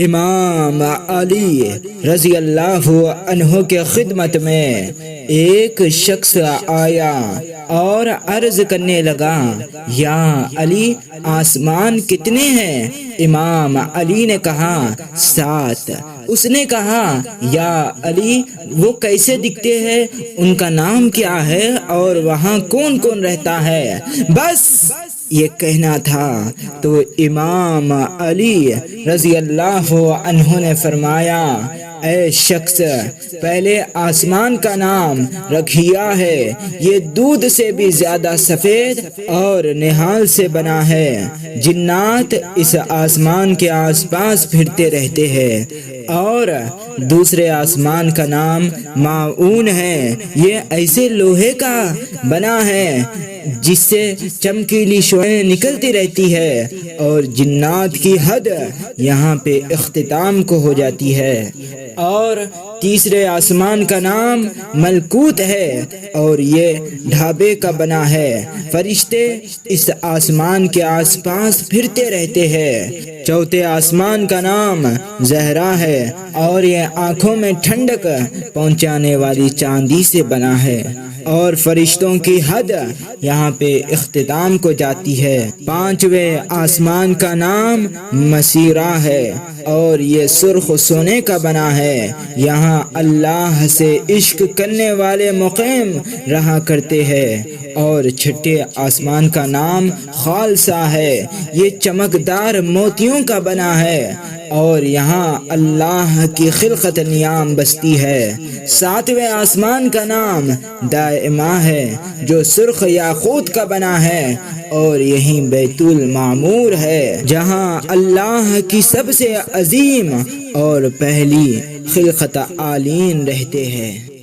امام علی رضی اللہ عنہ کے خدمت میں ایک شخص آیا اور عرض کرنے لگا، یا علی آسمان کتنے ہیں؟ امام علی نے کہا 7۔ اس نے کہا، یا علی وہ کیسے دکھتے ہیں، ان کا نام کیا ہے اور وہاں کون کون رہتا ہے؟ بس یہ کہنا تھا تو امام علی رضی اللہ عنہ نے فرمایا، اے شخص، پہلے آسمان کا نام رکھیا ہے، یہ دودھ سے بھی زیادہ سفید اور نہال سے بنا ہے۔ جنات اس آسمان کے آس پاس پھرتے رہتے ہیں۔ اور دوسرے آسمان کا نام ماعون ہے، یہ ایسے لوہے کا بنا ہے جس سے چمکیلی شعاعیں نکلتی رہتی ہے، اور جنات کی حد یہاں پہ اختتام کو ہو جاتی ہے۔ اور تیسرے آسمان کا نام ملکوت ہے، اور یہ ڈھابے کا بنا ہے، فرشتے اس آسمان کے آس پاس پھرتے رہتے ہیں۔ چوتھے آسمان کا نام زہرا ہے، اور یہ آنکھوں میں ٹھنڈک پہنچانے والی چاندی سے بنا ہے، اور فرشتوں کی حد یہاں پہ اختتام کو جاتی ہے۔ پانچویں آسمان کا نام مسیرہ ہے، اور یہ سرخ سونے کا بنا ہے، یہاں اللہ سے عشق کرنے والے مقیم رہا کرتے ہیں۔ اور چھٹے آسمان کا نام خالصہ ہے، یہ چمکدار موتیوں کا بنا ہے، اور یہاں اللہ کی خلقت نیام بستی ہے۔ ساتویں آسمان کا نام دائمہ ہے، جو سرخ یاقوت کا بنا ہے، اور یہی بیت المعمور ہے، جہاں اللہ کی سب سے عظیم اور پہلی خلقت عالین رہتے ہیں۔